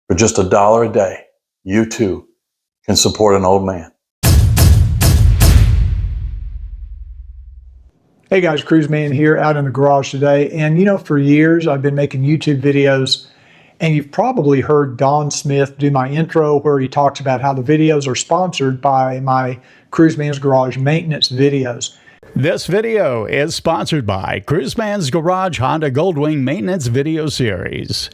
For just $1 a day, you too can support an old man. Hey guys, Cruiseman here out in the garage today. And you know, for years I've been making YouTube videos, and you've probably heard Don Smith do my intro where he talks about how the videos are sponsored by my Cruiseman's Garage maintenance videos. This video is sponsored by Cruiseman's Garage Honda Goldwing Maintenance Video Series.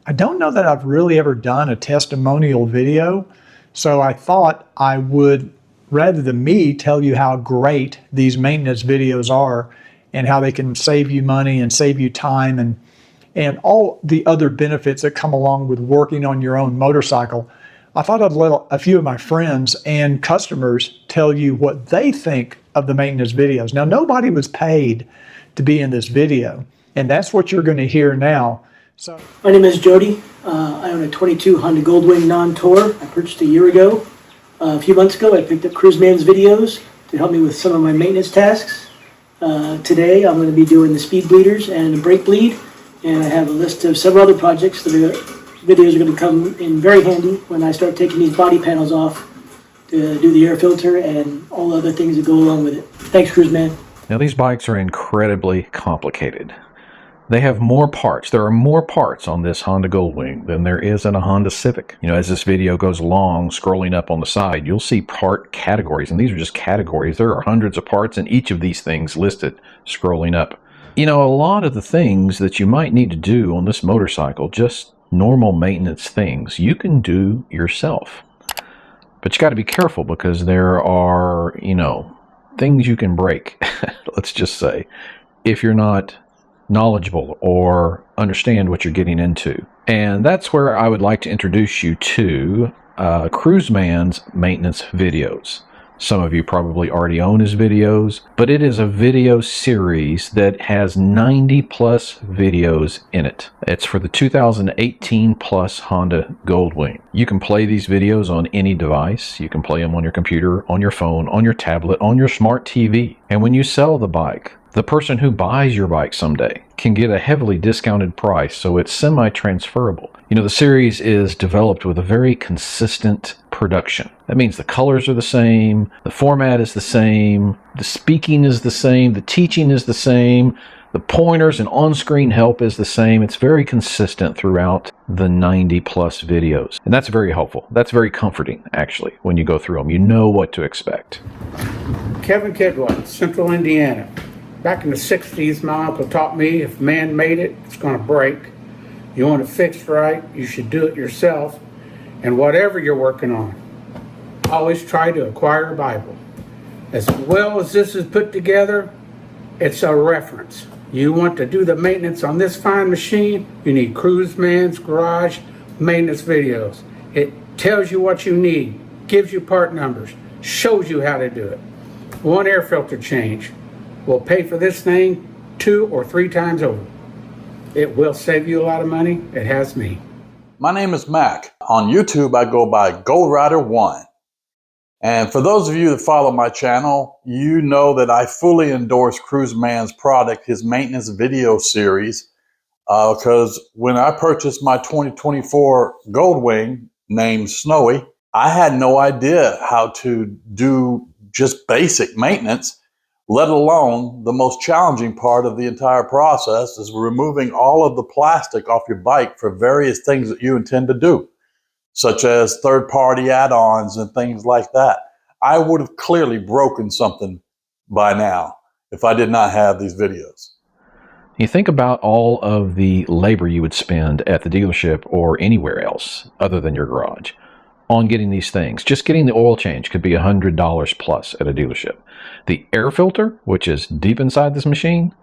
I don't know that I've really ever done a testimonial video, so I thought I would, rather than me tell you how great these maintenance videos are and how they can save you money and save you time and all the other benefits that come along with working on your own motorcycle, I thought I'd let a few of my friends and customers tell you what they think of the maintenance videos. Now, nobody was paid to be in this video, and that's what you're going to hear now. So, my name is Jody. I own a 22 Honda Goldwing non-tour. I purchased a year ago. A few months ago, I picked up Cruiseman's videos to help me with some of my maintenance tasks. Today, I'm going to be doing the speed bleeders and the brake bleed, and I have a list of several other projects that videos are going to come in very handy when I start taking these body panels off to do the air filter and all the other things that go along with it. Thanks, Cruiseman. Now, these bikes are incredibly complicated. They have more parts. There are more parts on this Honda Goldwing than there is in a Honda Civic. You know, as this video goes along, scrolling up on the side, you'll see part categories, and these are just categories. There are hundreds of parts in each of these things listed scrolling up. You know, a lot of the things that you might need to do on this motorcycle, just normal maintenance things, you can do yourself. But you got to be careful because there are, you know, things you can break, let's just say, if you're not knowledgeable or understand what you're getting into. And that's where I would like to introduce you to Cruiseman's maintenance videos. Some of you probably already own his videos, but it is a video series that has 90 plus videos in it. It's for the 2018 plus Honda Goldwing. You can play these videos on any device. You can play them on your computer, on your phone, on your tablet, on your smart TV. And when you sell the bike, the person who buys your bike someday can get a heavily discounted price, so it's semi-transferable. You know, the series is developed with a very consistent production. That means the colors are the same, the format is the same, the speaking is the same, the teaching is the same, the pointers and on-screen help is the same. It's very consistent throughout the 90 plus videos. And that's very helpful. That's very comforting, actually, when you go through them. You know what to expect. Kevin Kidwell, Central Indiana. Back in the 60s, my uncle taught me if man made it, it's going to break. You want it fixed right, you should do it yourself. And whatever you're working on, always try to acquire a Bible. As well as this is put together, it's a reference. You want to do the maintenance on this fine machine, you need Cruiseman's Garage maintenance videos. It tells you what you need, gives you part numbers, shows you how to do it. One air filter change will pay for this thing 2 or 3 times over. It will save you a lot of money. It has me. My name is Mac. On YouTube, I go by Gold Rider 1. And for those of you that follow my channel, you know that I fully endorse Cruiseman's product, his maintenance video series, because when I purchased my 2024 Goldwing named Snowy, I had no idea how to do just basic maintenance, let alone the most challenging part of the entire process is removing all of the plastic off your bike for various things that you intend to do, such as third-party add-ons and things like that. I would have clearly broken something by now if I did not have these videos. You think about all of the labor you would spend at the dealership or anywhere else other than your garage on getting these things. Just getting the oil change could be $100 plus at a dealership. The air filter, which is deep inside this machine,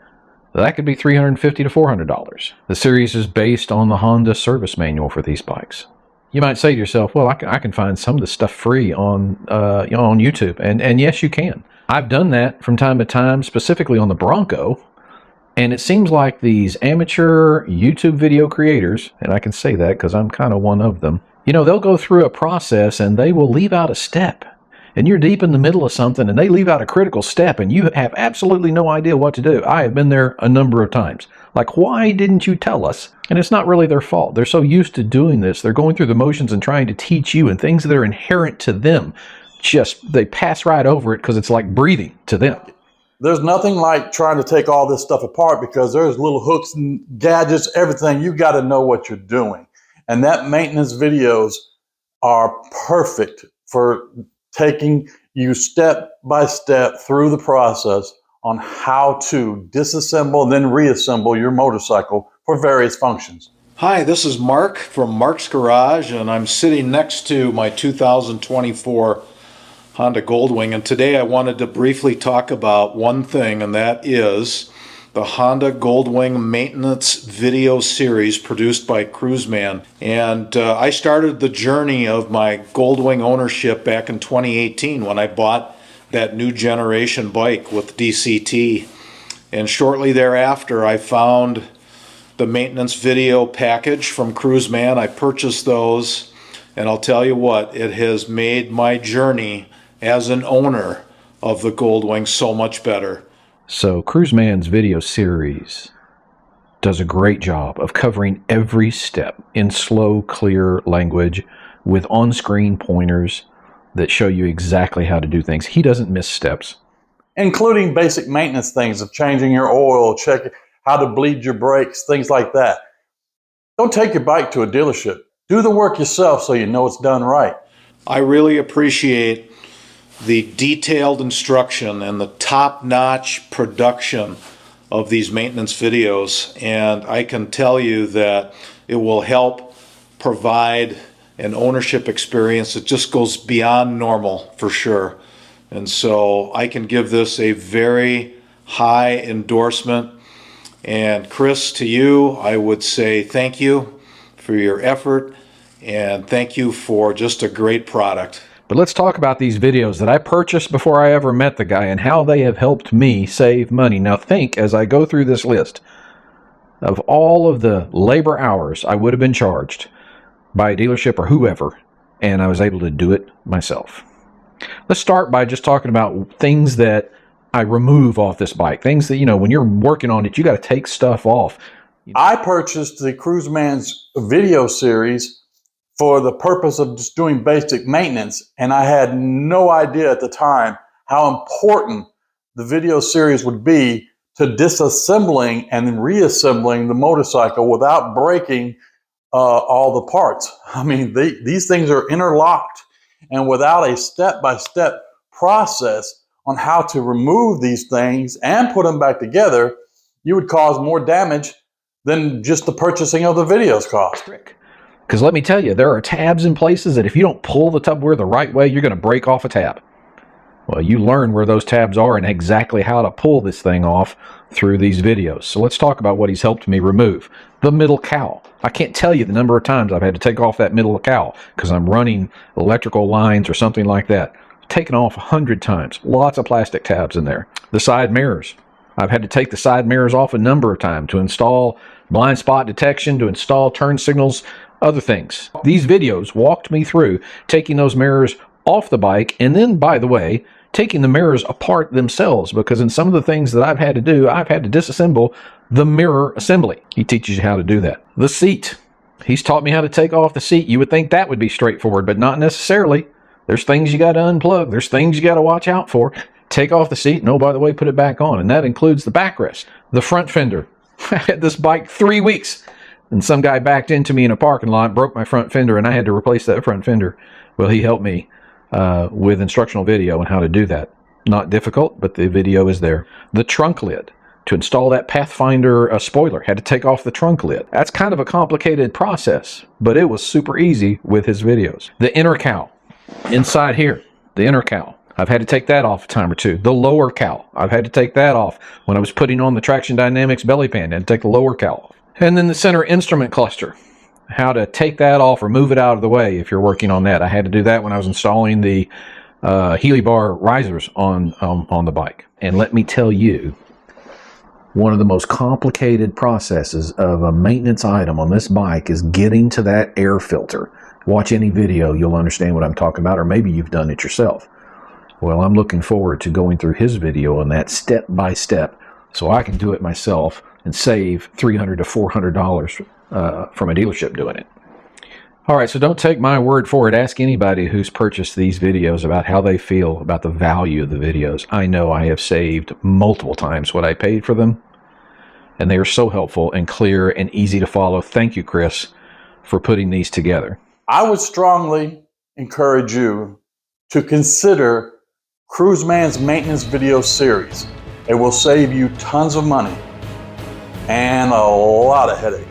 that could be $350 to $400. The series is based on the Honda service manual for these bikes. You might say to yourself, well, I can find some of this stuff free on YouTube. And yes, you can. I've done that from time to time, specifically on the Bronco. And it seems like these amateur YouTube video creators, and I can say that because I'm kind of one of them, you know, they'll go through a process and they will leave out a step. and you're deep in the middle of something and they leave out a critical step and you have absolutely no idea what to do. I have been there a number of times. Like, why didn't you tell us? And it's not really their fault. They're so used to doing this. They're going through the motions and trying to teach you, and things that are inherent to them, just they pass right over it because it's like breathing to them. There's nothing like trying to take all this stuff apart, because there's little hooks and gadgets, everything. You got to know what you're doing. And that maintenance videos are perfect for taking you step by step through the process on how to disassemble and then reassemble your motorcycle for various functions. Hi, this is Mark from Mark's Garage, and I'm sitting next to my 2024 Honda Goldwing, and today I wanted to briefly talk about one thing, and that is the Honda Goldwing maintenance video series produced by Cruiseman. And I started the journey of my Goldwing ownership back in 2018 when I bought that new generation bike with DCT. And shortly thereafter, I found the maintenance video package from Cruiseman. I purchased those, and I'll tell you what, it has made my journey as an owner of the Goldwing so much better. So Cruiseman's video series does a great job of covering every step in slow, clear language with on-screen pointers that show you exactly how to do things. He doesn't miss steps. Including basic maintenance things of changing your oil, checking how to bleed your brakes, things like that. Don't take your bike to a dealership. Do the work yourself so you know it's done right. I really appreciate the detailed instruction and the top-notch production of these maintenance videos, and I can tell you that it will help provide an ownership experience that just goes beyond normal for sure. And so I can give this a very high endorsement. And Chris, to you, I would say thank you for your effort, and thank you for just a great product. But let's talk about these videos that I purchased before I ever met the guy and how they have helped me save money. Now think, as I go through this list, of all of the labor hours I would have been charged by a dealership or whoever, and I was able to do it myself. Let's start by just talking about things that I remove off this bike. Things that, you know, when you're working on it, you got to take stuff off. I purchased the Cruiseman's video series for the purpose of just doing basic maintenance, and I had no idea at the time how important the video series would be to disassembling and then reassembling the motorcycle without breaking all the parts. I mean, these things are interlocked, and without a step-by-step process on how to remove these things and put them back together, you would cause more damage than just the purchasing of the videos cost. Because let me tell you, there are tabs in places that if you don't pull the tubware the right way, you're going to break off a tab. Well, you learn where those tabs are and exactly how to pull this thing off through these videos. So let's talk about what he's helped me remove. The middle cowl. I can't tell you the number of times I've had to take off that middle cowl because I'm running electrical lines or something like that. Taken off 100 times. Lots of plastic tabs in there. The side mirrors. I've had to take the side mirrors off a number of times to install blind spot detection, to install turn signals, other things. These videos walked me through taking those mirrors off the bike, and then, by the way, taking the mirrors apart themselves, because in some of the things that I've had to do, I've had to disassemble the mirror assembly. He teaches you how to do that. The seat. He's taught me how to take off the seat. You would think that would be straightforward, but not necessarily. There's things you got to unplug. There's things you got to watch out for. Take off the seat, and oh, by the way, put it back on, and that includes the backrest. The front fender. I had this bike 3 weeks. And some guy backed into me in a parking lot, broke my front fender, and I had to replace that front fender. Well, he helped me with instructional video on how to do that. Not difficult, but the video is there. The trunk lid. To install that Pathfinder spoiler, had to take off the trunk lid. That's kind of a complicated process, but it was super easy with his videos. The inner cowl. Inside here, the inner cowl. I've had to take that off a time or two. The lower cowl. I've had to take that off when I was putting on the Traction Dynamics belly pan. I had to take the lower cowl off. And then the center instrument cluster, how to take that off or move it out of the way if you're working on that. I had to do that when I was installing the Healy bar risers on the bike. And let me tell you, one of the most complicated processes of a maintenance item on this bike is getting to that air filter. Watch any video, you'll understand what I'm talking about, or maybe you've done it yourself. Well, I'm looking forward to going through his video on that step by step so I can do it myself and save $300 to $400 from a dealership doing it. All right, so don't take my word for it. Ask anybody who's purchased these videos about how they feel about the value of the videos. I know I have saved multiple times what I paid for them, and they are so helpful and clear and easy to follow. Thank you, Chris, for putting these together. I would strongly encourage you to consider Cruiseman's maintenance video series. It will save you tons of money and a lot of headaches.